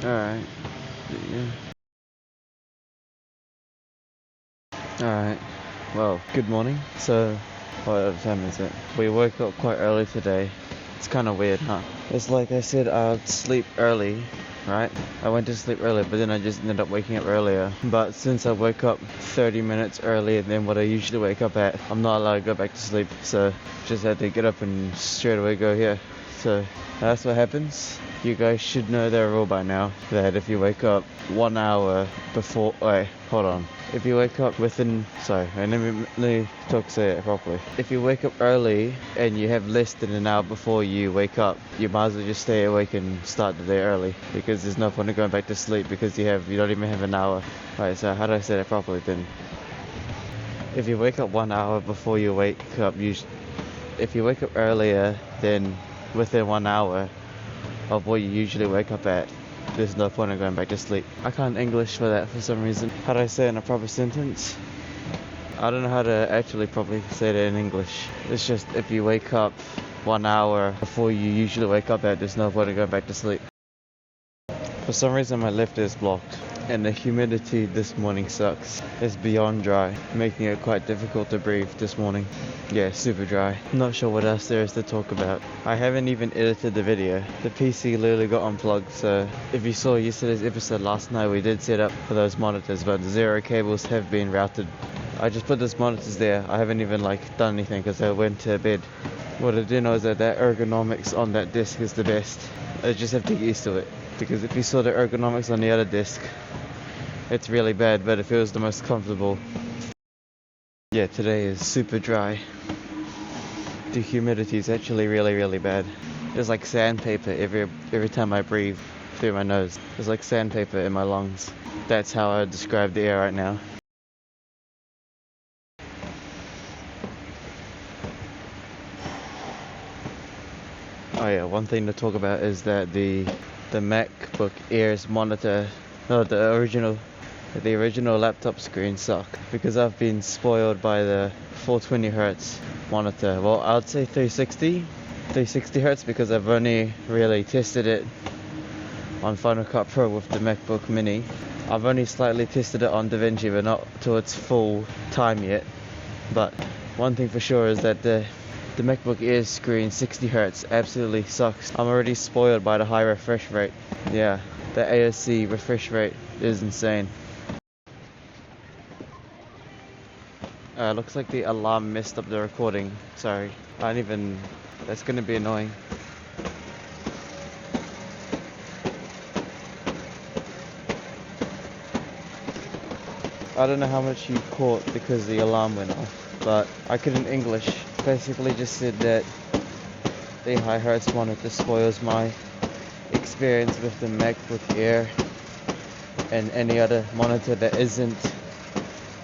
Alright. Yeah. Alright. Well, good morning. So, what time is it? We woke up quite early today. It's kind of weird, huh? It's like I said I'd sleep early, right? I went to sleep early, but then I just ended up waking up earlier. But since I woke up 30 minutes earlier than what I usually wake up at, I'm not allowed to go back to sleep. So, just had to get up and straight away go here. So, that's what happens. You guys should know the rule by now that if you wake up 1 hour before. Wait, hold on. If you wake up within. Sorry, let me say it properly. If you wake up early and you have less than an hour before you wake up, you might as well just stay awake and start the day early because there's no point in going back to sleep because you don't even have an hour. Right, so how do I say that properly then? If you wake up 1 hour before you wake up, if you wake up earlier than within 1 hour of what you usually wake up at, there's no point in going back to sleep. I can't English for that for some reason. How do I say it in a proper sentence? I don't know how to actually properly say that in English. It's just if you wake up 1 hour before you usually wake up at, there's no point in going back to sleep. For some reason my left ear is blocked. And the humidity this morning sucks. It's beyond dry, making it quite difficult to breathe this morning. Yeah, super dry. Not sure what else there is to talk about. I haven't even edited the video. The PC literally got unplugged, so if you saw yesterday's episode last night, we did set up for those monitors, but the zero cables have been routed. I just put those monitors there. I haven't even done anything because I went to bed. What I do know is that ergonomics on that disc is the best. I just have to get used to it. Because if you saw the ergonomics on the other disc, it's really bad, but it feels the most comfortable. Yeah, today is super dry. The humidity is actually really, really bad. It's like sandpaper every time I breathe through my nose. It's like sandpaper in my lungs. That's how I describe the air right now. Oh yeah, one thing to talk about is that the MacBook Air's monitor, no, the original laptop screen suck because I've been spoiled by the 420 hertz monitor. Well, I'd say 360 hertz because I've only really tested it on Final Cut Pro with the MacBook Mini. I've only slightly tested it on DaVinci, but not to its full time yet. But one thing for sure is that the MacBook Air screen 60 hertz absolutely sucks. I'm already spoiled by the high refresh rate. Yeah, the AOC refresh rate is insane. Looks like the alarm messed up the recording. Sorry. That's gonna be annoying. I don't know how much you caught because the alarm went off, but I couldn't English. Basically just said that the high hertz monitor spoils my experience with the MacBook Air and any other monitor that isn't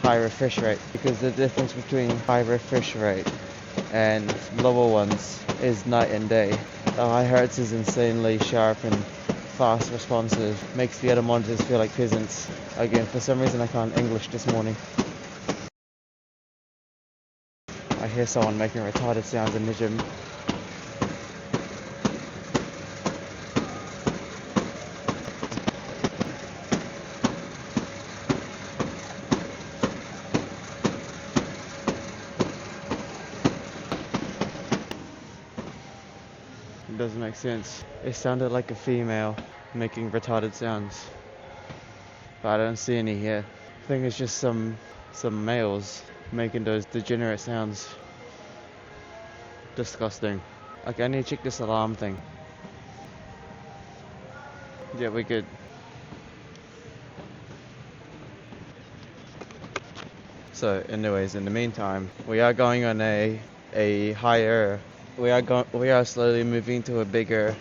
high refresh rate, because the difference between high refresh rate and lower ones is night and day. The high hertz is insanely sharp and fast responsive, makes the other monitors feel like peasants. Again, for some reason I can't English this morning. I hear someone making retarded sounds in the gym. It doesn't make sense. It sounded like a female making retarded sounds, but I don't see any here. I think it's just some males making those degenerate sounds. Disgusting. Okay, I need to check this alarm thing. Yeah, we're good. So, anyways, in the meantime, we are going on a higher. We are slowly moving to a bigger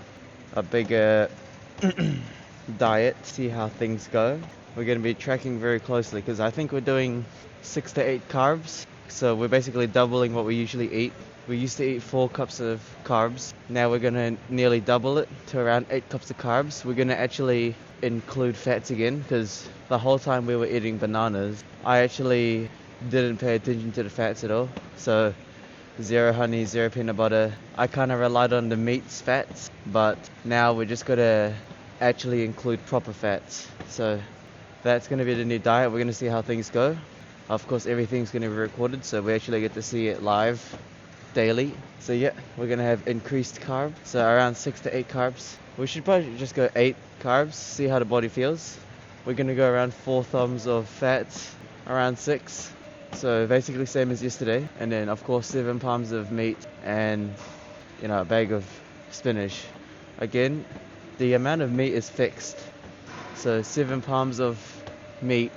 diet. See how things go. We're going to be tracking very closely because I think we're doing 6 to 8 carbs. So we're basically doubling what we usually eat. We used to eat 4 cups of carbs. Now we're going to nearly double it to around 8 cups of carbs. We're going to actually include fats again because the whole time we were eating bananas, I actually didn't pay attention to the fats at all. So 0 honey, 0 peanut butter. I kind of relied on the meat's fats, but now we're just going to actually include proper fats. So that's going to be the new diet. We're going to see how things go. Of course, everything's going to be recorded, so we actually get to see it live daily. So yeah, we're going to have increased carb, so around 6 to 8 carbs. We should probably just go 8 carbs, see how the body feels. We're going to go around 4 thumbs of fats, around 6. So basically same as yesterday. And then of course 7 palms of meat and a bag of spinach. Again, the amount of meat is fixed. So 7 palms of meat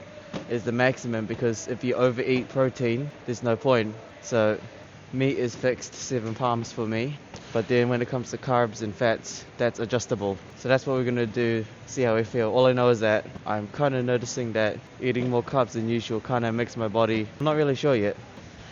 is the maximum, because if you overeat protein, there's no point. So meat is fixed, 7 palms for me. But then when it comes to carbs and fats, that's adjustable. So that's what we're going to do, see how we feel. All I know is that I'm kind of noticing that eating more carbs than usual kind of makes my body, I'm not really sure yet,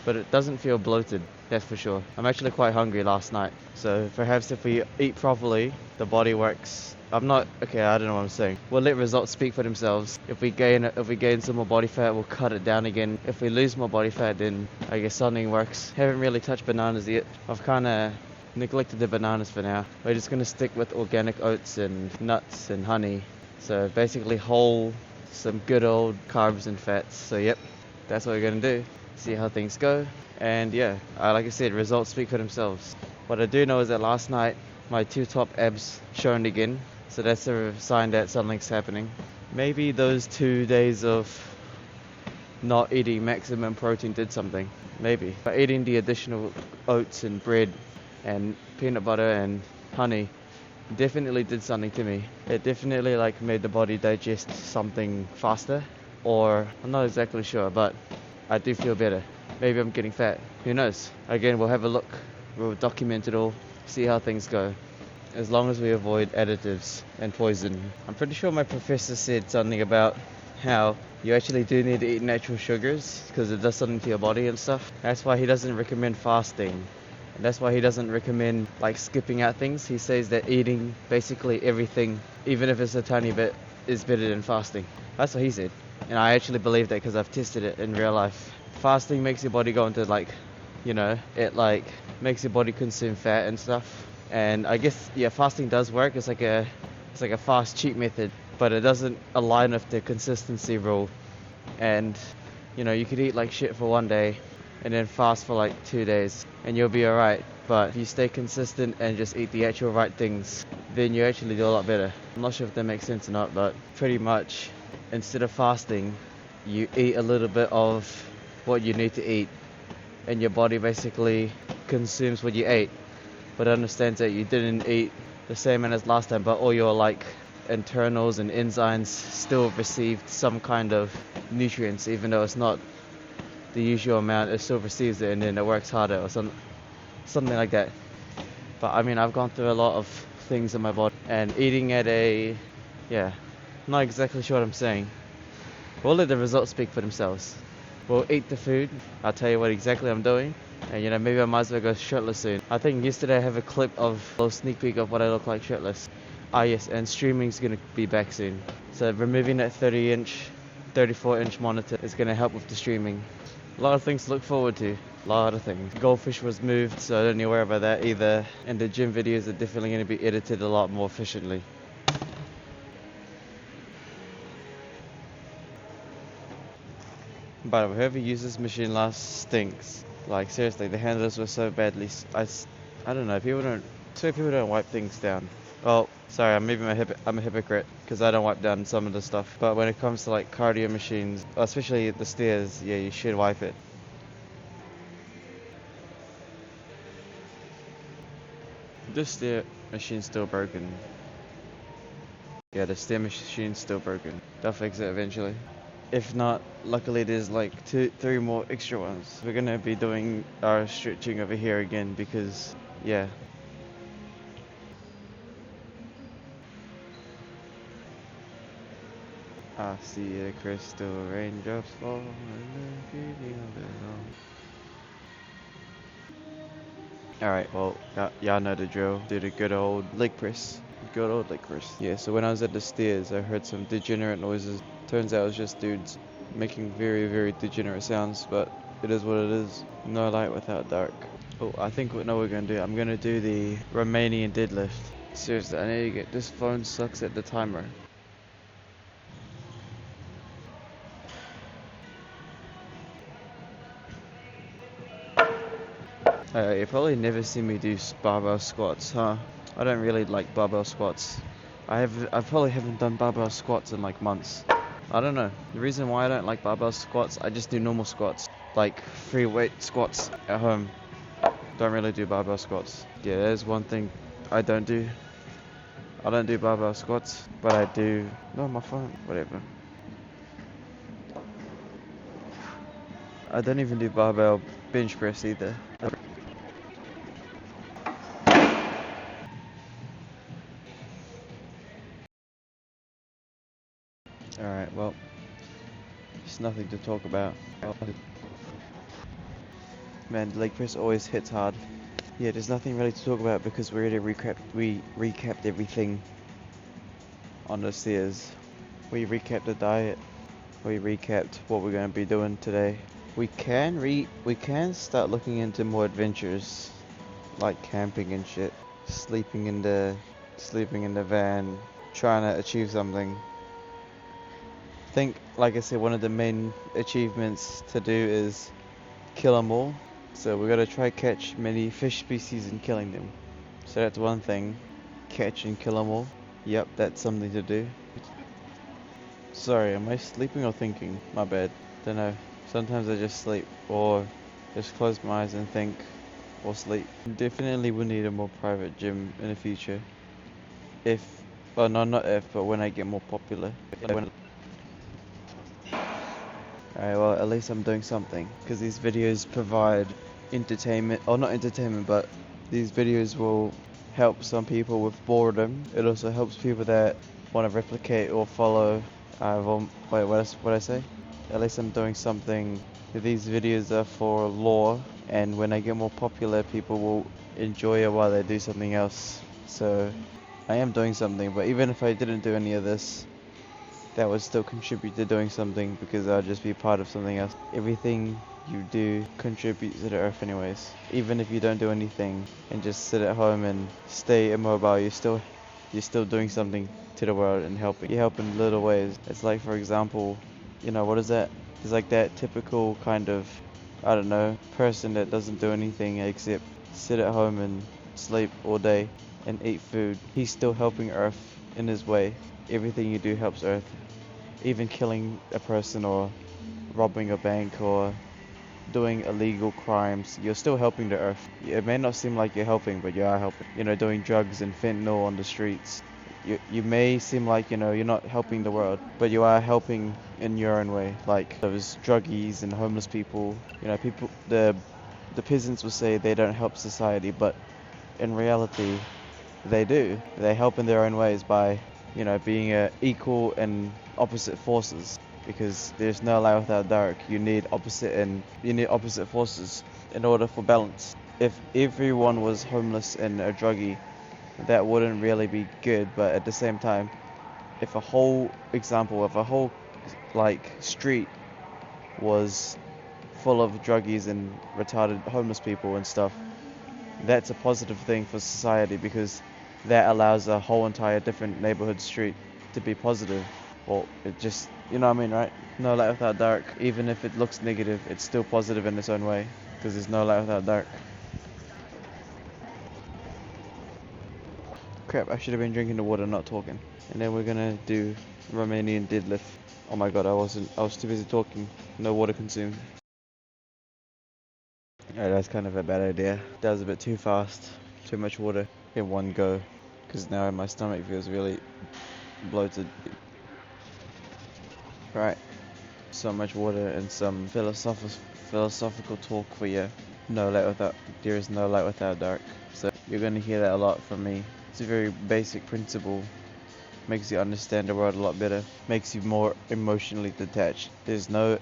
but it doesn't feel bloated, that's for sure. I'm actually quite hungry last night. So perhaps if we eat properly, the body works. I don't know what I'm saying. We'll let results speak for themselves. If we gain some more body fat, we'll cut it down again. If we lose more body fat, then I guess something works. Haven't really touched bananas yet. I've kind of neglected the bananas for now. We're just going to stick with organic oats and nuts and honey. So basically some good old carbs and fats. So yep, that's what we're going to do. See how things go. And yeah, like I said, results speak for themselves. What I do know is that last night, my 2 top abs shone again. So that's a sign that something's happening. Maybe those 2 days of not eating maximum protein did something. Maybe. But eating the additional oats and bread and peanut butter and honey definitely did something to me. It definitely made the body digest something faster, or I'm not exactly sure, but I do feel better. Maybe I'm getting fat. Who knows? Again, we'll have a look. We'll document it all, see how things go. As long as we avoid additives and poison. I'm pretty sure my professor said something about how you actually do need to eat natural sugars because it does something to your body and stuff. That's why he doesn't recommend fasting. And that's why he doesn't recommend skipping out things. He says that eating basically everything, even if it's a tiny bit, is better than fasting. That's what he said. And I actually believe that because I've tested it in real life. Fasting makes your body go into it makes your body consume fat and stuff. And I guess, yeah, fasting does work. It's like a fast, cheap method, but it doesn't align with the consistency rule. And, you could eat like shit for 1 day and then fast for 2 days and you'll be alright. But if you stay consistent and just eat the actual right things, then you actually do a lot better. I'm not sure if that makes sense or not, but pretty much instead of fasting, you eat a little bit of what you need to eat and your body basically consumes what you ate. But understands that you didn't eat the same amount as last time, but all your internals and enzymes still received some kind of nutrients, even though it's not the usual amount. It still receives it, and then it works harder or something like that. But I mean, I've gone through a lot of things in my body, and eating at not exactly sure what I'm saying. We'll let the results speak for themselves. We'll eat the food. I'll tell you what exactly I'm doing. And maybe I might as well go shirtless soon. I think yesterday I have a clip of a little sneak peek of what I look like shirtless. Ah yes, and streaming's gonna be back soon. So removing that 34-inch monitor is gonna help with the streaming. A lot of things to look forward to. A lot of things. Goldfish was moved, so I don't need to worry about that either. And the gym videos are definitely gonna be edited a lot more efficiently. By the way, whoever used this machine last stinks. Seriously, the handlers were so badly. I don't know. People don't wipe things down. Well, sorry, I'm a hypocrite because I don't wipe down some of the stuff. But when it comes to cardio machines, especially the stairs, yeah, you should wipe it. This stair machine's still broken. Yeah, the stair machine's still broken. They'll fix it eventually. If not, luckily there's 3 more extra ones. We're gonna be doing our stretching over here again because, yeah. I see the crystal raindrops fall in the beginning of it all. Alright, well, y'all know the drill. Do the good old leg press. Good old leg press. Yeah, so when I was at the stairs, I heard some degenerate noises. Turns out it was just dudes making very, very degenerate sounds, but it is what it is. No light without dark. Oh, I think what we're gonna do, I'm gonna do the Romanian deadlift Seriously, I need to get this phone sucks at the timer. You probably never see me do barbell squats, huh? I don't really like barbell squats. I probably haven't done barbell squats in like months. I don't know. The reason why I don't like barbell squats, I just do normal squats, like free weight squats at home. Don't really do barbell squats. Yeah, there's one thing I don't do. I don't do barbell squats, but I do. No, my phone. Whatever. I don't even do barbell bench press either. Alright, well, there's nothing to talk about. Man, leg press always hits hard. Yeah, there's nothing really to talk about because we already recapped everything on the stairs. We recapped the diet. We recapped what we're going to be doing today. We can start looking into more adventures, like camping and shit. Sleeping in the van, trying to achieve something. I think, like I said, one of the main achievements to do is kill them all. So we gotta try catch many fish species and killing them. So that's one thing. Catch and kill them all. Yep, that's something to do. Sorry, am I sleeping or thinking? My bad. Don't know. Sometimes I just sleep or just close my eyes and think or sleep. Definitely will need a more private gym in the future. If, well no, not if, but when I get more popular. Alright, well at least I'm doing something. Because these videos provide entertainment, or not entertainment, but these videos will help some people with boredom. It also helps people that want to replicate or follow. Wait, what I say? At least I'm doing something. These videos are for lore, and when I get more popular, people will enjoy it while they do something else. So I am doing something, but even if I didn't do any of this, that would still contribute to doing something because I'll just be part of something else. Everything you do contributes to the earth anyways. Even if you don't do anything and just sit at home and stay immobile, you're still doing something to the world and helping. You help in little ways. It's like, for example, what is that? It's like that typical kind of, I don't know, person that doesn't do anything except sit at home and sleep all day and eat food. He's still helping earth in his way. Everything you do helps earth. Even killing a person or robbing a bank or doing illegal crimes, you're still helping the earth. It may not seem like you're helping, but you are helping. Doing drugs and fentanyl on the streets. You may seem like, you're not helping the world, but you are helping in your own way. Like those druggies and homeless people. The peasants will say they don't help society, but in reality, they do. They help in their own ways by, being equal and opposite forces. Because there's no light without dark. You need opposite forces in order for balance. If everyone was homeless and a druggie, that wouldn't really be good. But at the same time, if a whole street was full of druggies and retarded homeless people and stuff, that's a positive thing for society because that allows a whole entire different neighborhood street to be positive. Well, it just, you know what I mean, right? No light without dark. Even if it looks negative, it's still positive in its own way because there's no light without dark. Crap, I should have been drinking the water, not talking. And then we're gonna do Romanian deadlift. Oh my god, I was too busy talking. No water consumed. Alright, that's kind of a bad idea. That was a bit too fast. Too much water in one go. Because now my stomach feels really bloated. Right. So much water and some philosophical talk for you. There is no light without dark. So you're gonna hear that a lot from me. It's a very basic principle. Makes you understand the world a lot better. Makes you more emotionally detached. There's no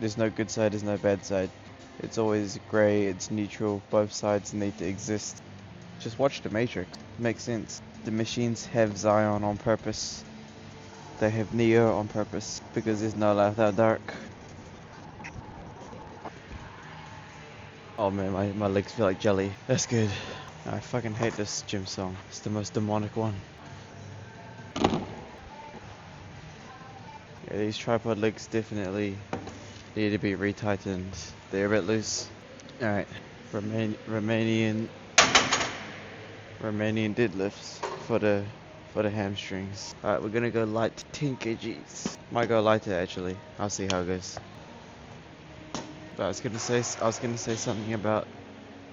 good side, there's no bad side. It's always grey, it's neutral, both sides need to exist. Just watch The Matrix. It makes sense. The machines have Zion on purpose. They have Neo on purpose because there's no light without dark. Oh man, my legs feel like jelly. That's good. I fucking hate this gym song. It's the most demonic one. Yeah, these tripod legs definitely need to be retightened. They're a bit loose. Alright. Romanian deadlifts for the hamstrings. Alright, we're gonna go light 10 kgs. Might go lighter actually. I'll see how it goes. But I was gonna say something about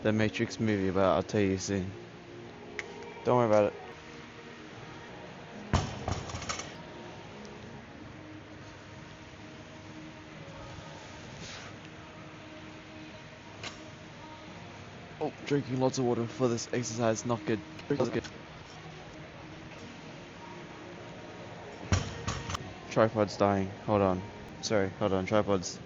the Matrix movie, but I'll tell you soon. Don't worry about it. Oh, drinking lots of water for this exercise, not good. Tripod's dying. Hold on. Sorry, hold on, tripods.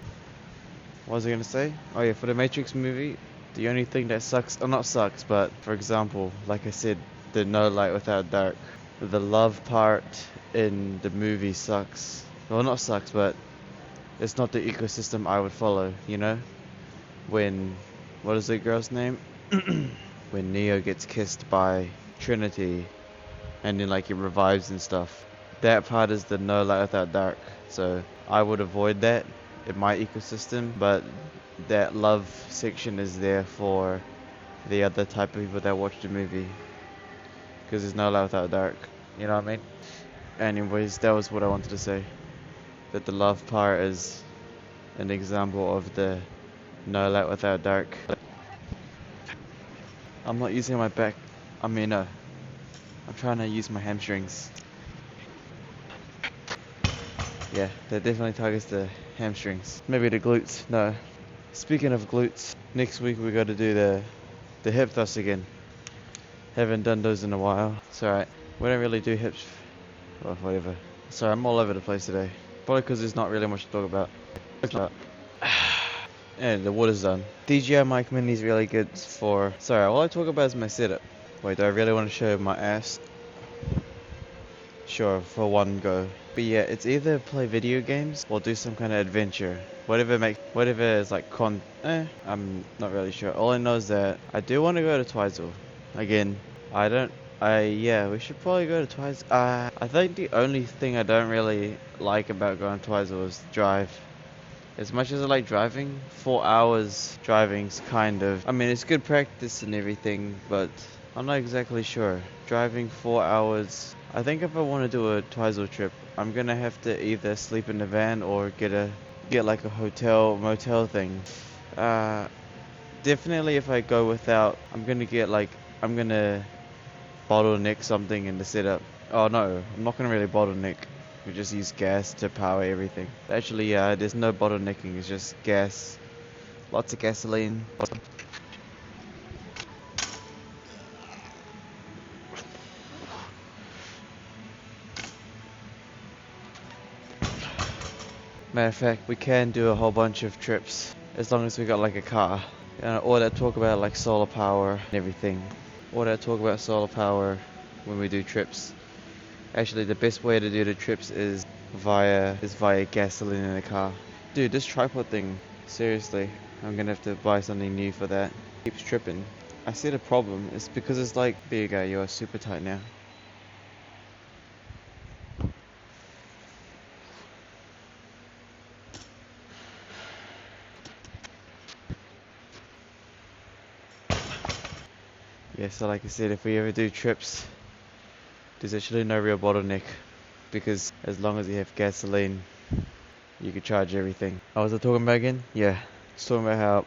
What was I gonna say? Oh yeah, for the Matrix movie, the only thing that sucks, or not sucks, but for example, like I said, the no light without dark. The love part in the movie sucks. Well, not sucks, but it's not the ecosystem I would follow, you know? When, what is the girl's name? When Neo gets kissed by Trinity, and then like it revives and stuff. That part is the no light without dark. So I would avoid that in my ecosystem, but that love section is there for the other type of people that watch the movie. Because there's no light without dark. You know what I mean? Anyways, that was what I wanted to say. That the love part is an example of the no light without dark. I'm not using my back. I mean, no. I'm trying to use my hamstrings. Yeah, that definitely targets the hamstrings. Maybe the glutes. No. Speaking of glutes, next week we got to do the hip thrusts again. Haven't done those in a while. It's alright. We don't really do hips. Well, whatever. Sorry, I'm all over the place today. Probably because there's not really much to talk about. And the water's done. DJI Mic Mini is really good for... Sorry, all I talk about is my setup. Wait, do I really want to show my ass? Sure, for one go. But yeah, it's either play video games or do some kind of adventure. Whatever is like I'm not really sure. All I know is that I do want to go to Twizel. Again, yeah, we should probably go to Twizel. I think the only thing I don't really like about going to Twizel is drive. As much as I like driving, 4 hours driving's kind of... I mean, it's good practice and everything, but I'm not exactly sure. Driving 4 hours... I think if I want to do a Twizel trip, I'm gonna have to either sleep in the van or get like a motel thing. Definitely if I go without, I'm gonna bottleneck something in the setup. Oh no, I'm not gonna really bottleneck. We just use gas to power everything. Actually, yeah, there's no bottlenecking, it's just gas. Lots of gasoline. Matter of fact, we can do a whole bunch of trips as long as we got like a car. Or that talk about like solar power and everything. Or that talk about solar power when we do trips. Actually, the best way to do the trips is via gasoline in a car. Dude, this tripod thing, seriously, I'm gonna have to buy something new for that. Keeps tripping. I see the problem. It's because it's like, big guy, you are super tight now. Yeah, so like I said, if we ever do trips, there's actually no real bottleneck, because as long as you have gasoline, you can charge everything. Oh, was I talking about again? Yeah, just talking about how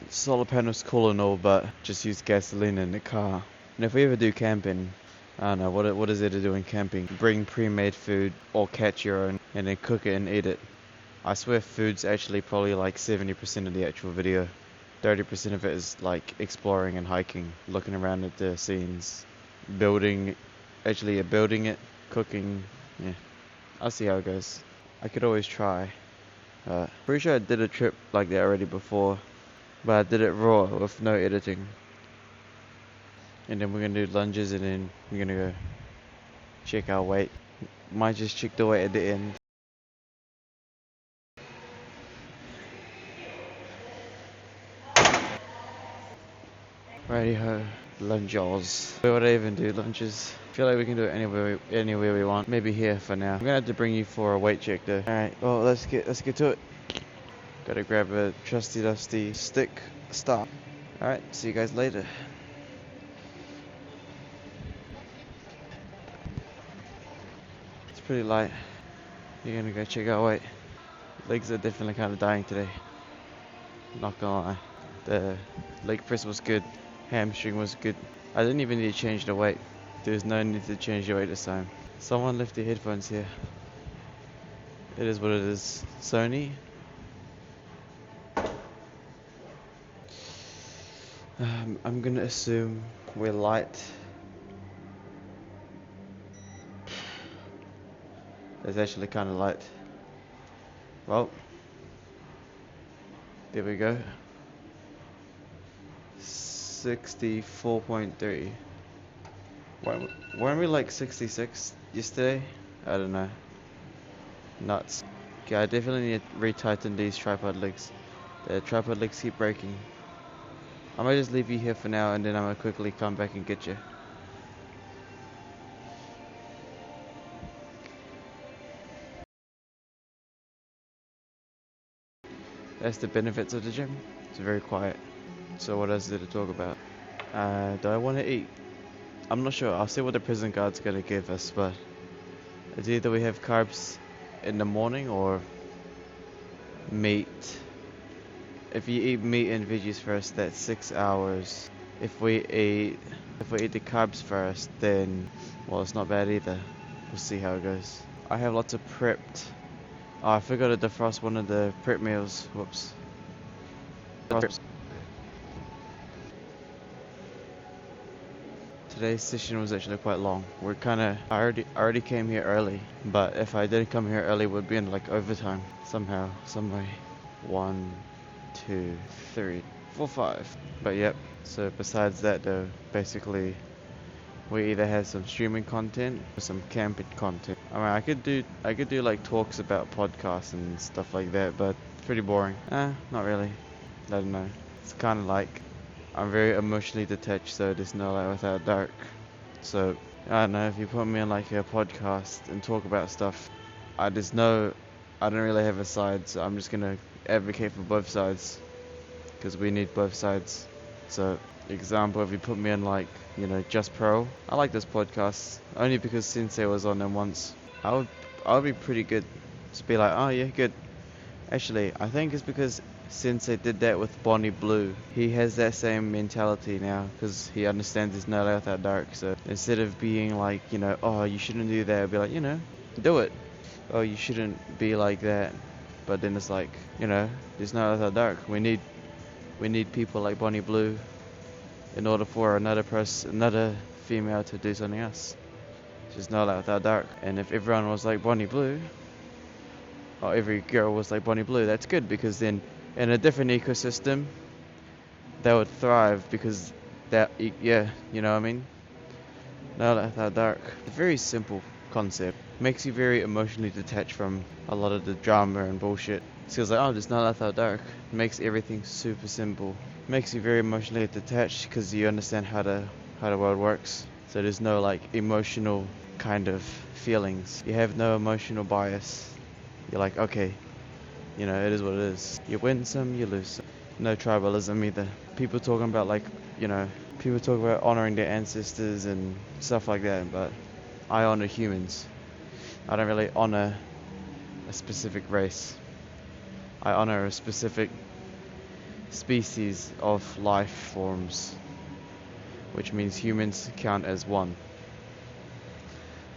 solar panels cool and all, but just use gasoline in the car. And if we ever do camping, I don't know, what is there to do in camping? Bring pre-made food or catch your own and then cook it and eat it. I swear food's actually probably like 70% of the actual video. 30% of it is like exploring and hiking, looking around at the scenes, building it, cooking. Yeah, I'll see how it goes. I could always try. Pretty sure I did a trip like that already before, but I did it raw with no editing. And then we're gonna do lunges and then we're gonna go check our weight. Might just check the weight at the end. Righty ho. Lunges. Where would I even do lunges? I feel like we can do it anywhere we want. Maybe here for now. I'm gonna have to bring you for a weight check though. Alright, well let's get to it. Gotta grab a trusty dusty stick stop. Alright, see you guys later. It's pretty light. You're gonna go check out weight. Legs are definitely kind of dying today. Not gonna lie. The leg press was good. Hamstring was good. I didn't even need to change the weight. There's no need to change the weight this time. Someone left their headphones here. It is what it is. Sony. I'm gonna assume we're light. It's actually kind of light. Well, there we go. 64.3. Weren't we like 66 yesterday? I don't know. Nuts. Okay, I definitely need to retighten these tripod legs. The tripod legs keep breaking. I might just leave you here for now and then I'm gonna quickly come back and get you. That's the benefits of the gym. It's very quiet. So what else is there to talk about? Do I want to eat? I'm not sure. I'll see what the prison guard's gonna give us, but it's either we have carbs in the morning or meat. If you eat meat and veggies first, that's 6 hours. If we eat the carbs first, then well, it's not bad either. We'll see how it goes. I have lots of prepped. Oh, I forgot to defrost one of the prep meals. Whoops. Today's session was actually quite long. I already came here early, but if I didn't come here early, we'd be in like overtime somehow, some way. 1, 2, 3, 4, 5. But yep. So besides that, though, basically, we either have some streaming content or some camping content. I mean, I could do like talks about podcasts and stuff like that, but it's pretty boring. Not really. I don't know. It's kind of like I'm very emotionally detached, so there's no light without dark. So I don't know, if you put me in like a podcast and talk about stuff, I just know I don't really have a side, so I'm just gonna advocate for both sides because we need both sides. So example, if you put me in like, you know, Just Pro, I like this podcast only because Sensei was on them once. I would be pretty good. Just be like, oh yeah, good. Actually, I think it's because Sensei did that with Bonnie Blue. He has that same mentality now because he understands there's no light without dark. So instead of being like, you know, oh, you shouldn't do that, I'll be like, you know, do it. Oh, you shouldn't be like that. But then it's like, you know, there's no light without dark. We need people like Bonnie Blue in order for another female to do something else. There's no light without dark. And if everyone was like Bonnie Blue, or every girl was like Bonnie Blue, that's good, because then in a different ecosystem they would thrive, because that, yeah, you know what I mean? No light without dark. A very simple concept. Makes you very emotionally detached from a lot of the drama and bullshit. It feels like, oh, there's no light without dark. It makes everything super simple. Makes you very emotionally detached because you understand how the world works. So there's no like emotional kind of feelings. You have no emotional bias. You're like, okay, you know, it is what it is. You win some, you lose some. No tribalism either. People talking about like, you know, people talk about honoring their ancestors and stuff like that, but I honor humans. I don't really honor a specific race. I honor a specific species of life forms, which means humans count as one.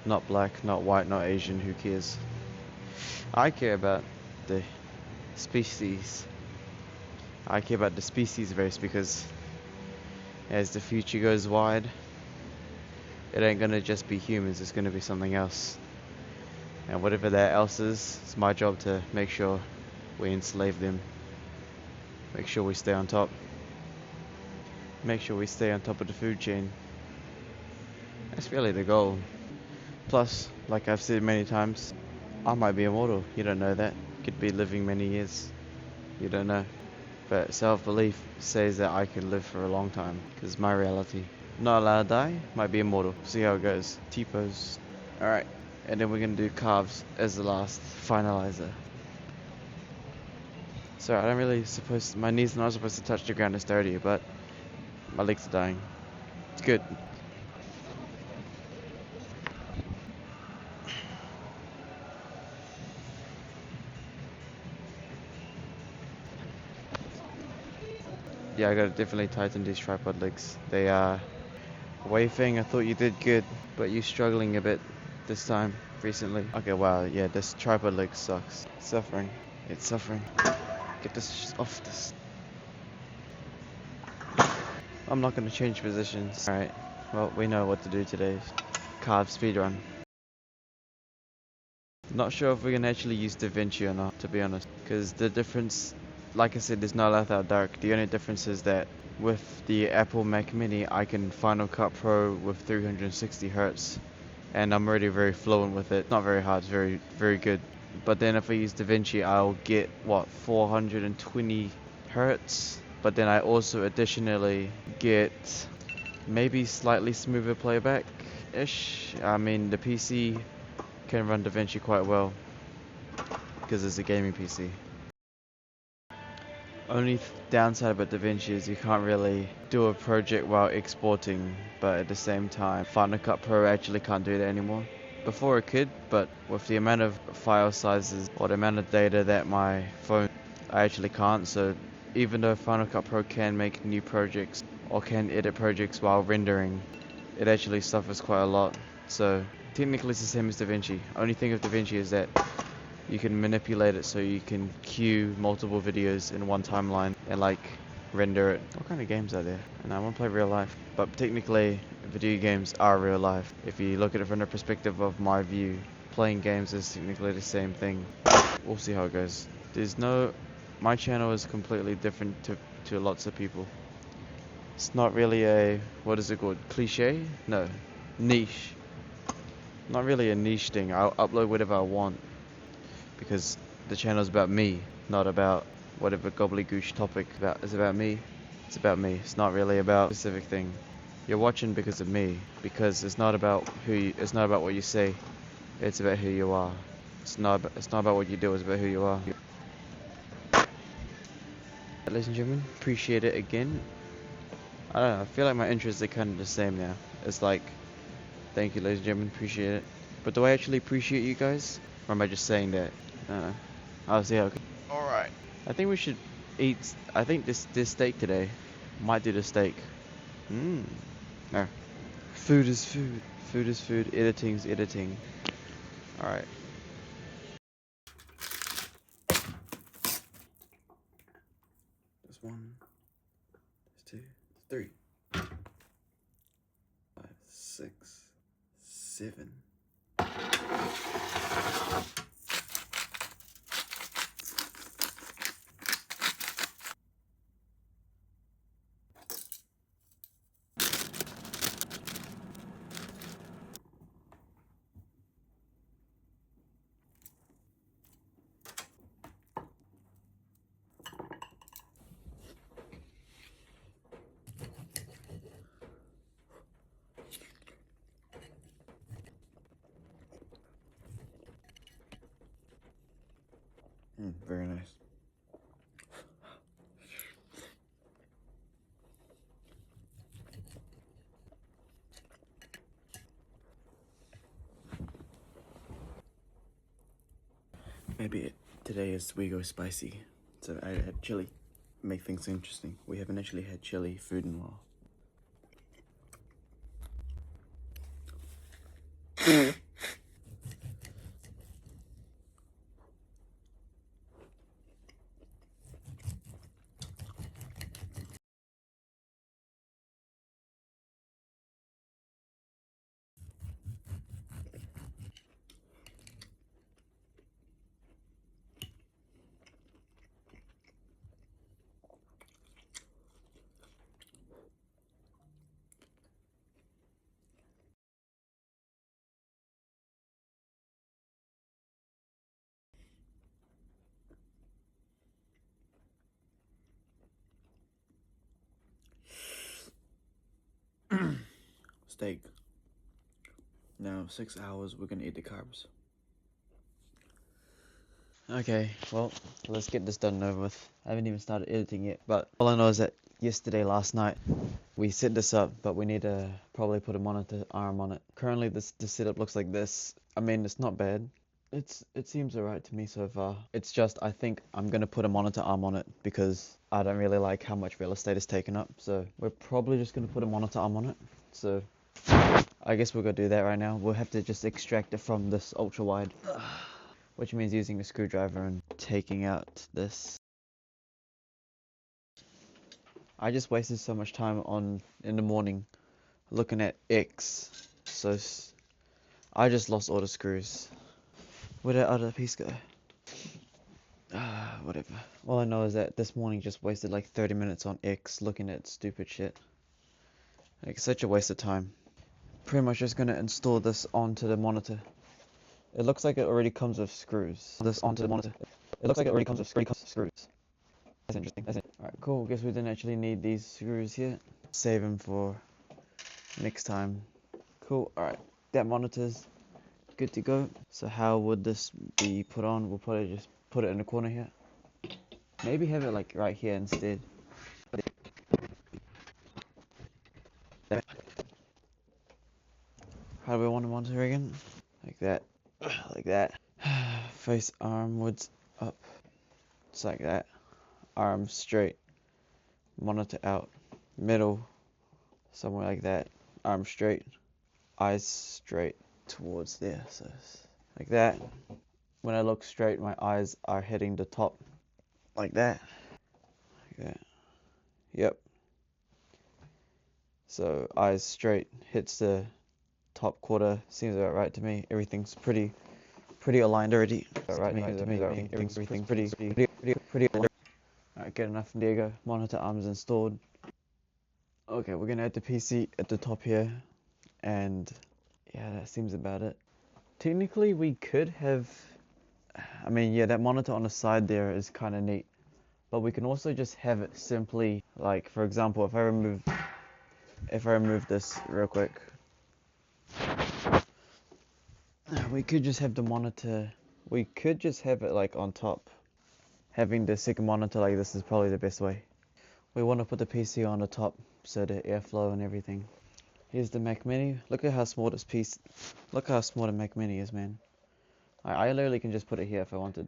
Not black, not white, not Asian, who cares? I care about the species. I care about the species race, because as the future goes wide, it ain't gonna just be humans, it's gonna be something else. And whatever that else is, it's my job to make sure we enslave them. Make sure we stay on top. Make sure we stay on top of the food chain. That's really the goal. Plus, like I've said many times, I might be immortal. You don't know that. Could be living many years. You don't know. But self-belief says that I can live for a long time, because my reality. Not allowed to die. Might be immortal. See how it goes. T-pose. Alright. And then we're gonna do calves as the last finalizer. Sorry, I don't really supposed. My knees are not supposed to touch the ground. It's dirty, but my legs are dying. It's good. Yeah, I gotta definitely tighten these tripod legs. They are. Wei Feng, I thought you did good, but you're struggling a bit this time recently. Okay, wow, yeah, this tripod leg sucks. Suffering. It's suffering. Get this off this. I'm not gonna change positions. Alright, well, we know what to do today. Carve speedrun. Not sure if we're gonna actually use DaVinci or not, to be honest. Because the difference, like I said, there's no light without dark. The only difference is that with the Apple Mac Mini, I can Final Cut Pro with 360 Hertz. And I'm already very fluent with it. Not very hard, it's very, very good. But then if I use DaVinci, I'll get, what, 420 Hertz? But then I also additionally get maybe slightly smoother playback-ish. I mean, the PC can run DaVinci quite well because it's a gaming PC. Only downside about DaVinci is you can't really do a project while exporting, but at the same time, Final Cut Pro actually can't do that anymore. Before it could, but with the amount of file sizes or the amount of data that my phone, I actually can't. So even though Final Cut Pro can make new projects or can edit projects while rendering, it actually suffers quite a lot. So technically it's the same as DaVinci. Only thing with DaVinci is that you can manipulate it so you can queue multiple videos in one timeline and like render it. What kind of games are there? And I want to play real life. But technically video games are real life. If you look at it from the perspective of my view, playing games is technically the same thing. We'll see how it goes. My channel is completely different to lots of people. It's not really a, what is it called? Cliche? No. Niche. Not really a niche thing. I'll upload whatever I want because the channel is about me, not about whatever gobbledygoosh topic is about me. It's about me. It's not really about a specific thing. You're watching because of me, because it's not about it's not about what you say. It's about who you are. It's not about what you do. It's about who you are. Ladies and gentlemen, appreciate it again. I don't know. I feel like my interests are kind of the same now. It's like, thank you, ladies and gentlemen, appreciate it. But do I actually appreciate you guys, or am I just saying that? I don't know. I'll see how it goes. Alright. I think we should eat. I think this steak today. Might do the steak. No. Food is food. Food is food. Editing's editing. Alright. There's 1, there's 2, 3, 5, 6, 7. Very nice. Maybe today is we go spicy. So I had chili. Make things interesting. We haven't actually had chili food in a while. steak. Now 6 hours, we're gonna eat the carbs. Okay, well, let's get this done and over with. I haven't even started editing yet, but all I know is that last night, we set this up, but we need to probably put a monitor arm on it. Currently, the setup looks like this. I mean, it's not bad. It seems alright to me so far. It's just, I think I'm gonna put a monitor arm on it because I don't really like how much real estate is taken up. So we're probably just gonna put a monitor arm on it. So I guess we're gonna do that right now. We'll have to just extract it from this ultra wide. Which means using a screwdriver and taking out this. I just wasted so much time in the morning looking at X. So I just lost all the screws. Where'd that other piece go? Whatever. All I know is that this morning just wasted like 30 minutes on X looking at stupid shit. Like such a waste of time. Pretty much just gonna install this onto the monitor. It looks like it already comes with screws. This onto the monitor. It looks like it already comes with screws. That's interesting. That's it. Alright, cool. Guess we didn't actually need these screws here. Save them for next time. Cool. Alright, that monitor's good to go. So how would this be put on? We'll probably just put it in the corner here. Maybe have it like right here instead. How do we want the monitor again? Like that. Like that. Face armwards up. Just like that. Arm straight. Monitor out. Middle. Somewhere like that. Arm straight. Eyes straight towards there. So like that. When I look straight, my eyes are hitting the top. Like that. Like that. Yep. So eyes straight hits the top quarter. Seems about right to me. Everything's pretty aligned already. Right to me. Everything's pretty aligned. Alright, good enough. There you go. Monitor arms installed. Okay, we're gonna add the PC at the top here, and yeah, that seems about it. Technically, we could have. I mean, yeah, that monitor on the side there is kind of neat, but we can also just have it simply like, for example, if I remove this real quick, we could just have the monitor. We could just have it like on top. Having the second monitor like this is probably the best way. We want to put the PC on the top so the airflow and everything. Here's the Mac Mini. Look at how small this piece. Look how small the Mac Mini is, man. I literally can just put it here if I wanted.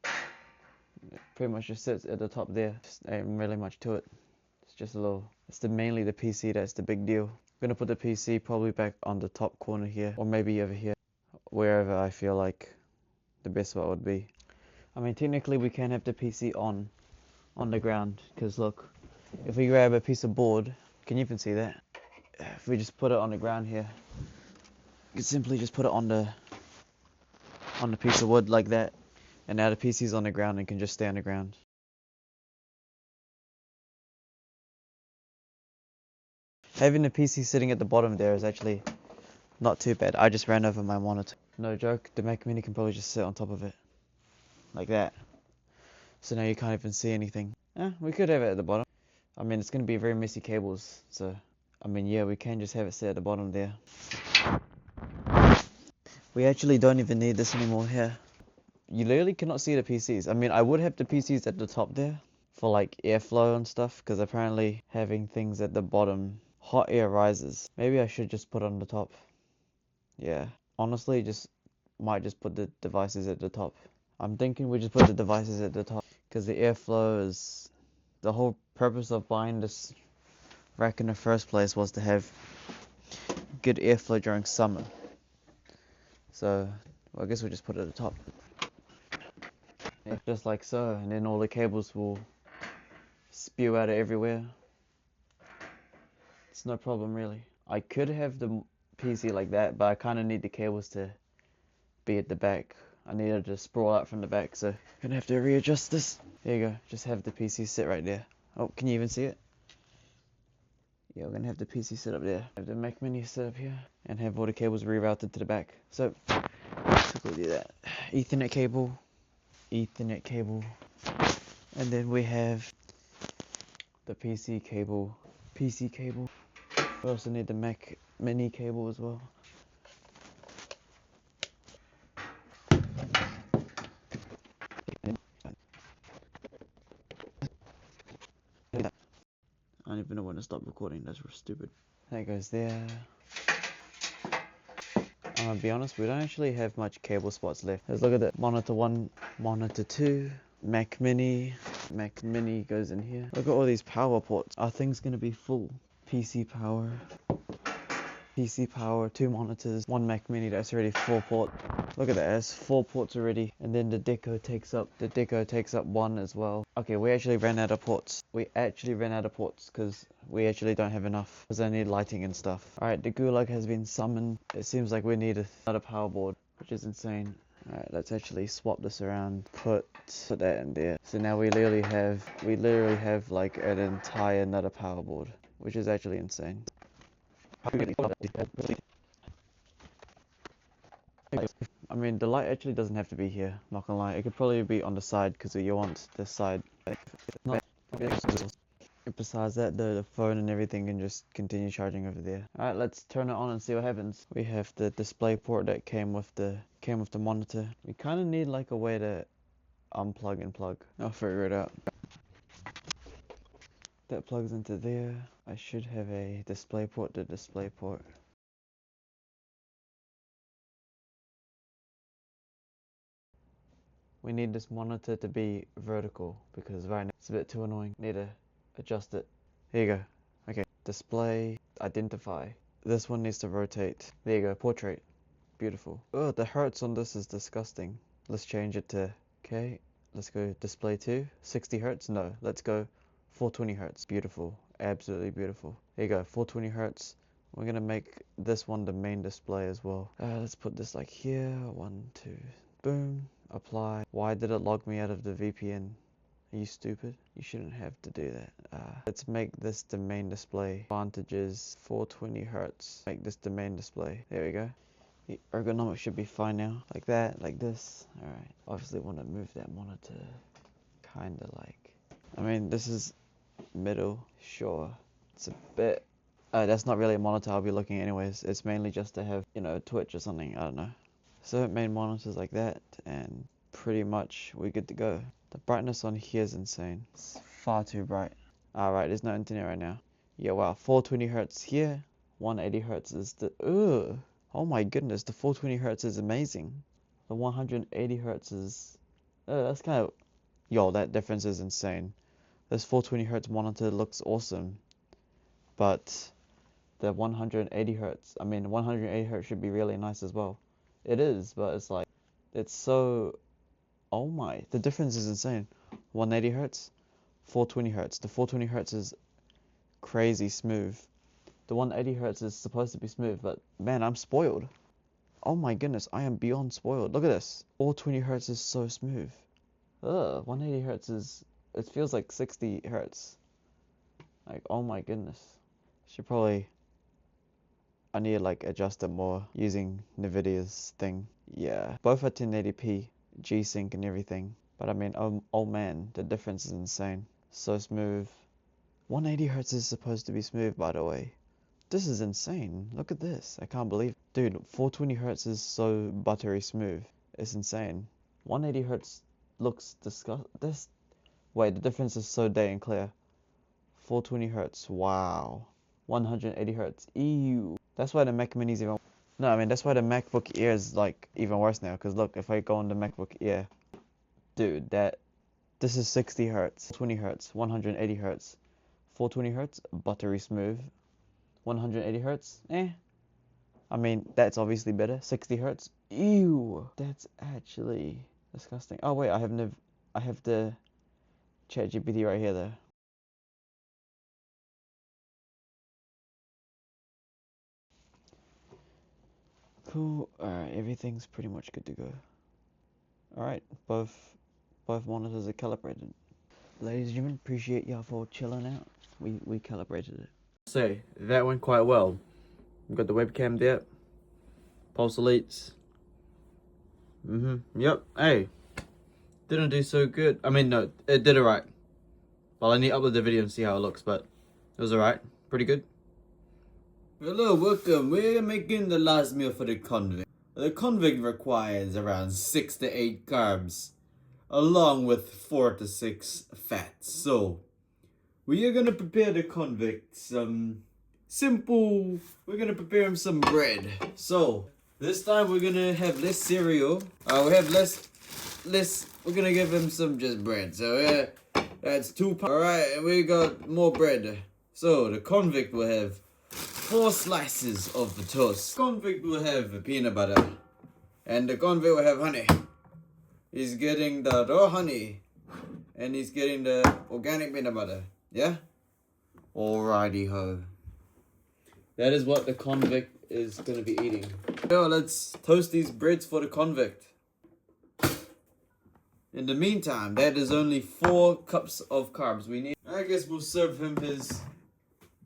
It pretty much just sits at the top there. Just ain't really much to it. It's just a little. It's mainly the PC that's the big deal. I'm gonna put the PC probably back on the top corner here, or maybe over here, wherever I feel like the best spot would be. I mean, technically we can have the PC on the ground, because look, if we grab a piece of board, can you even see that? If we just put it on the ground here, you can simply just put it on the piece of wood like that, and now the PC's on the ground and can just stay on the ground. Having the PC sitting at the bottom there is actually not too bad. I just ran over my monitor. No joke, the Mac Mini can probably just sit on top of it. Like that. So now you can't even see anything. We could have it at the bottom. I mean, it's going to be very messy cables, so I mean, yeah, we can just have it sit at the bottom there. We actually don't even need this anymore here. You literally cannot see the PCs. I mean, I would have the PCs at the top there for like airflow and stuff, because apparently having things at the bottom, hot air rises. Maybe I should just put it on the top. Yeah, honestly, might just put the devices at the top. I'm thinking we just put the devices at the top, because the airflow is the whole purpose of buying this rack in the first place, was to have good airflow during summer. So, well, I guess we'll just put it at the top. Yeah, just like so, and then all the cables will spew out everywhere. It's no problem really. I could have the PC like that, but I kind of need the cables to be at the back. I need it to sprawl out from the back, so I'm gonna have to readjust this. There you go, just have the PC sit right there. Oh, can you even see it? Yeah, we're gonna have the PC sit up there. Have the Mac Mini sit up here, and have all the cables rerouted to the back. So, quickly do that. Ethernet cable, and then we have the PC cable. We also need the Mac mini cable as well. I don't even know when to stop recording, that's stupid. That goes there. I'm gonna be honest, we don't actually have much cable spots left. Let's look at that. Monitor 1, monitor 2, Mac Mini. Mac Mini goes in here. Look at all these power ports. Our thing's gonna be full. PC power. PC power, 2 monitors, 1 Mac Mini, that's already 4 ports. Look at that, that's 4 ports already. And then the deco takes up 1 as well. Okay, we actually ran out of ports. Because we actually don't have enough. Because I need lighting and stuff. Alright, the Gulag has been summoned. It seems like we need another power board, which is insane. Alright, let's actually swap this around. Put that in there. So now we literally have like an entire another power board, which is actually insane. I mean, the light actually doesn't have to be here, not gonna lie. It could probably be on the side because you want this side. Besides that, the phone and everything can just continue charging over there. Alright, let's turn it on and see what happens. We have the display port that came with the monitor. We kind of need like a way to unplug and plug. I'll figure it out. That plugs into there. I should have a display port to display port. We need this monitor to be vertical because right now it's a bit too annoying. Need to adjust it. Here you go. Okay, display, identify. This one needs to rotate. There you go, portrait. Beautiful. Oh, the hertz on this is disgusting. Let's change it to, okay, let's go display 2. 60 hertz? No, let's go 420 hertz. Beautiful, absolutely beautiful. There you go, 420 hertz. We're gonna make this one the main display as well. Let's put this like here, 1, 2, boom. Apply. Why did it log me out of the VPN? Are you stupid? You shouldn't have to do that. Let's make this the main display. Advantages 420 hertz. Make this the main display. There we go. The ergonomics should be fine now. Like that, like this. Alright. Obviously want to move that monitor. Kinda like. I mean, this is middle. Sure. It's a bit. That's not really a monitor I'll be looking at anyways. It's mainly just to have, you know, Twitch or something. I don't know. So main monitors like that, and pretty much we're good to go. The brightness on here is insane. It's far too bright. Alright, there's no internet right now. Yeah, wow, 420 hertz here, 180 hertz is the, ugh. Oh my goodness, the 420 hertz is amazing. The 180 hertz is, that's kind of, yo, that difference is insane. This 420 hertz monitor looks awesome, but the 180 hertz, I mean, 180 hertz should be really nice as well. It is, but it's like, it's so, oh my, the difference is insane. 180 hertz, 420 hertz. The 420 hertz is crazy smooth. The 180 hertz is supposed to be smooth, but man, I'm spoiled. Oh my goodness, I am beyond spoiled. Look at this. 420 hertz is so smooth. 180 hertz is, it feels like 60 hertz. Like, oh my goodness. Should probably, I need to like adjust it more using Nvidia's thing. Yeah, both are 1080p, G-Sync and everything. But I mean, oh man, the difference is insane. So smooth. 180 hertz is supposed to be smooth, by the way. This is insane. Look at this. I can't believe it. Dude, 420 hertz is so buttery smooth. It's insane. 180 hertz looks disgusting. Wait, the difference is so day and clear. 420 hertz. Wow. 180 hertz. Ew. That's why the Mac Mini's even... No, I mean, that's why the MacBook Air is, like, even worse now. Because, look, if I go on the MacBook Air... Dude, this is 60 hertz. 20 hertz. 180 hertz. 420 hertz. Buttery smooth. 180 hertz. I mean, that's obviously better. 60 hertz. Ew. That's actually disgusting. Oh, wait, I have the ChatGPT right here, though. Cool. Alright, everything's pretty much good to go. Alright, both monitors are calibrated. Ladies and gentlemen, appreciate y'all for chilling out. We calibrated it. Say, that went quite well. We've got the webcam there. Pulse elites. Yep. Hey. Didn't do so good. I mean, no, it did alright. Well, I need to upload the video and see how it looks, but it was alright. Pretty good. Hello, welcome. We're making the last meal for the convict. The convict requires around 6 to 8 carbs, along with 4 to 6 fats. So, we are gonna prepare the convict some simple. We're gonna prepare him some bread. So, this time we're gonna have less cereal. We have less. We're gonna give him some just bread. So, that's 2 pounds. Alright, and we got more bread. So, the convict will have 4 slices of the toast. Convict will have peanut butter. And the convict will have honey. He's getting the raw honey. And he's getting the organic peanut butter. Yeah? Alrighty ho. That is what the convict is gonna be eating. Yo, let's toast these breads for the convict. In the meantime, that is only 4 cups of carbs we need. I guess we'll serve him his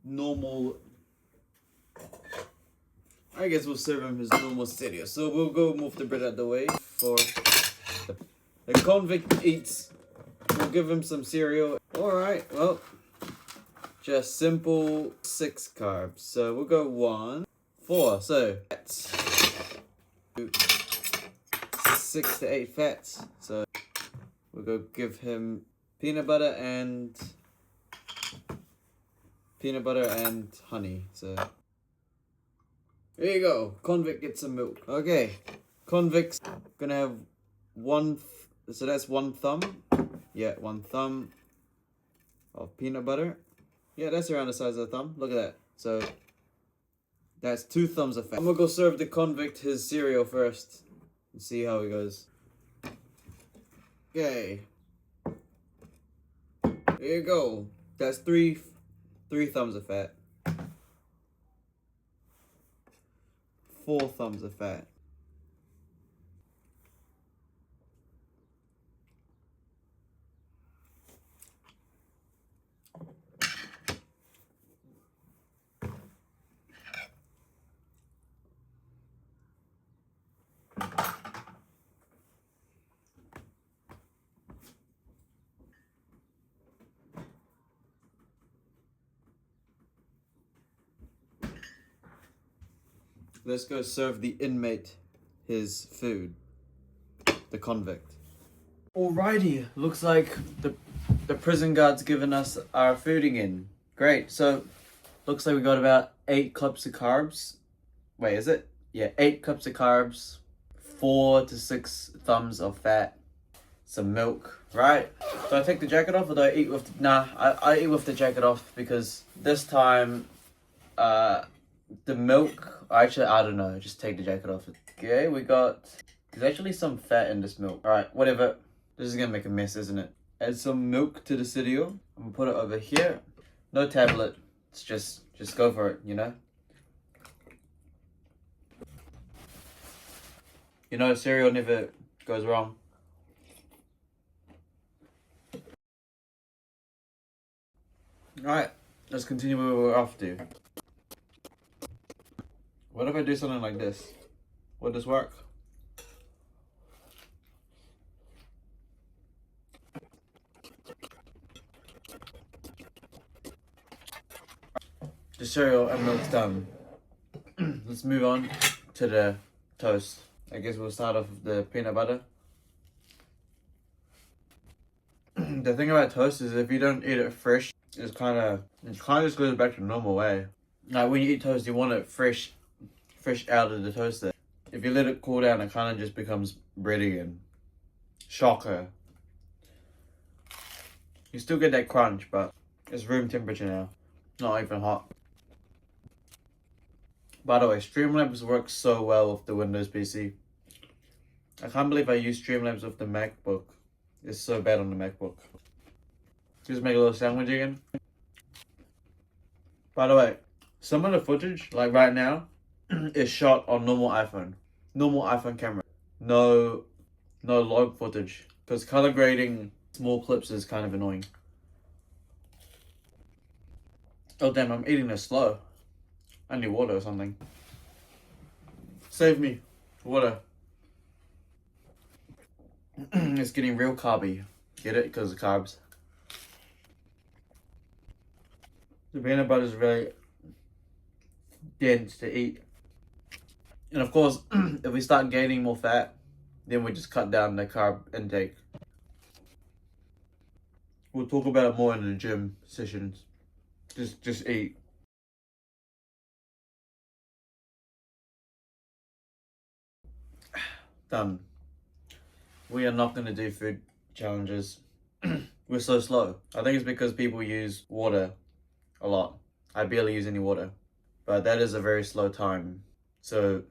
normal cereal. So we'll go move the bread out the way for the convict eats. We'll give him some cereal. Alright, well, just simple 6 carbs. So we'll go 1, 4. So that's 6 to 8 fats. So we'll go give him peanut butter and honey. So there you go. Convict gets some milk. Okay, convict's gonna have so that's 1 thumb. Yeah, 1 thumb of peanut butter. Yeah, that's around the size of a thumb. Look at that. So that's 2 thumbs of fat. I'm gonna go serve the convict his cereal first and see how he goes. Okay. There you go. That's 3 thumbs of fat. 4 thumbs of fat. Let's go serve the inmate his food. The convict. Alrighty, looks like the prison guard's given us our food again. Great, so looks like we got about 8 cups of carbs. Wait, is it? Yeah, 8 cups of carbs, 4 to 6 thumbs of fat, some milk, right? Do I take the jacket off or do I eat with I eat with the jacket off because this time the milk, actually, I don't know, just take the jacket off. Okay, there's actually some fat in this milk. Alright, whatever. This is gonna make a mess, isn't it? Add some milk to the cereal. I'm gonna put it over here. No tablet. It's just go for it, you know? You know, cereal never goes wrong. Alright, let's continue where we're off to. What if I do something like this? Would this work? The cereal and milk's done. Let's move on to the toast. I guess we'll start off with the peanut butter. The thing about toast is if you don't eat it fresh, it kind of just goes back to the normal way. Like when you eat toast, you want it fresh out of the toaster. If you let it cool down, it kind of just becomes bread again. Shocker. You still get that crunch, but it's room temperature now. Not even hot. By the way, Streamlabs works so well with the Windows PC. I can't believe I use Streamlabs with the MacBook. It's so bad on the MacBook. Just make a little sandwich again. By the way, some of the footage, like right now, is shot on normal iPhone camera. No log footage, because color grading small clips is kind of annoying. Oh damn, I'm eating this slow. I need water or something. Save me, water. It's getting real carby. Get it? Because of carbs. The peanut butter is really dense to eat. And of course, if we start gaining more fat, then we just cut down the carb intake. We'll talk about it more in the gym sessions. Just eat. Done. We are not going to do food challenges. We're so slow. I think it's because people use water a lot. I barely use any water. But that is a very slow time. So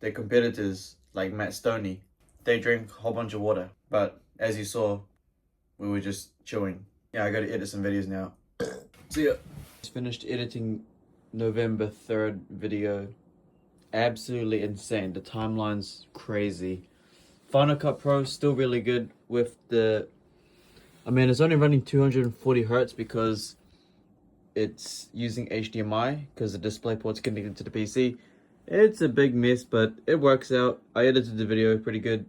the competitors like Matt Stoney, they drink a whole bunch of water. But as you saw, we were just chewing. Yeah, I gotta edit some videos now. See ya. Just finished editing November 3rd video. Absolutely insane. The timeline's crazy. Final Cut Pro still really good with the... I mean, it's only running 240 hertz because it's using HDMI because the display port's connected to the PC. It's a big mess, but it works out. I edited the video pretty good.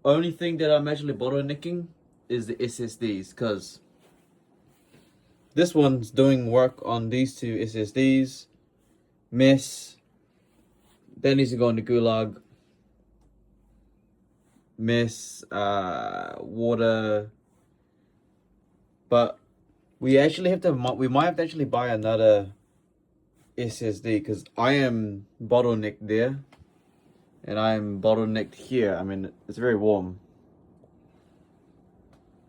Only thing that I'm actually bottlenecking is the SSDs, because this one's doing work on these two SSDs. Mess. That needs to go in the gulag. Mess. Water. But we actually have to. We might have to actually buy another SSD because I am bottlenecked there, and I am bottlenecked here. I mean, it's very warm.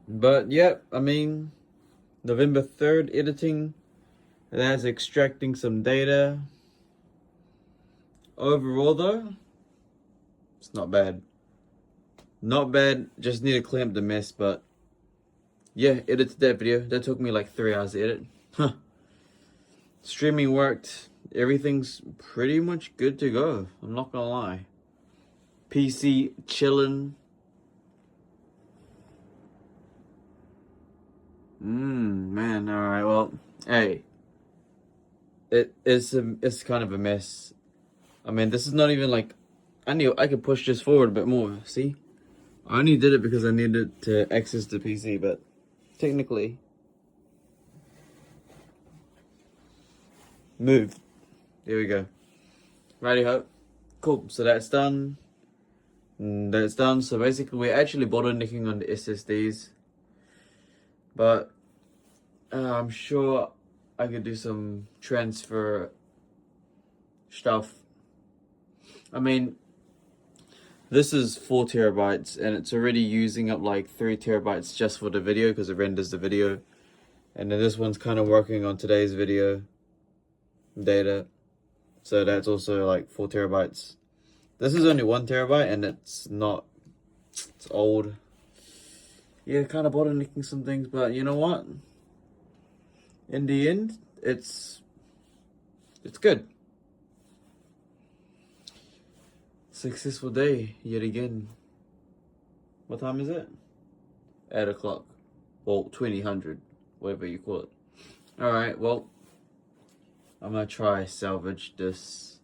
But yeah, I mean, November 3rd editing. That's extracting some data. Overall though, it's not bad. Not bad. Just need to clean up the mess, but yeah, edited that video. That took me like 3 hours to edit. Huh. Streaming worked. Everything's pretty much good to go. I'm not gonna lie. PC chillin'. Man, alright, well, hey. It's kind of a mess. I mean, this is not even like... I could push this forward a bit more, see? I only did it because I needed to access the PC, but technically... Move. There we go. Righty ho. Cool, so that's done. That's done. So basically we're actually bottlenecking on the SSDs. But I'm sure I could do some transfer stuff. I mean, this is 4 terabytes and it's already using up like 3 terabytes just for the video because it renders the video. And then this one's kind of working on today's video data. So that's also like 4 terabytes. This is only 1 terabyte and it's not, it's old. Yeah, kind of bottlenecking some things, but you know what? In the end, it's good. Successful day yet again. What time is it? 8 o'clock. Well, 2000, whatever you call it. Alright, well, I'm gonna try salvage this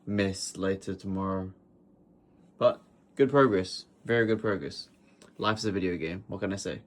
mess later tomorrow. But good progress. Very good progress. Life's a video game. What can I say?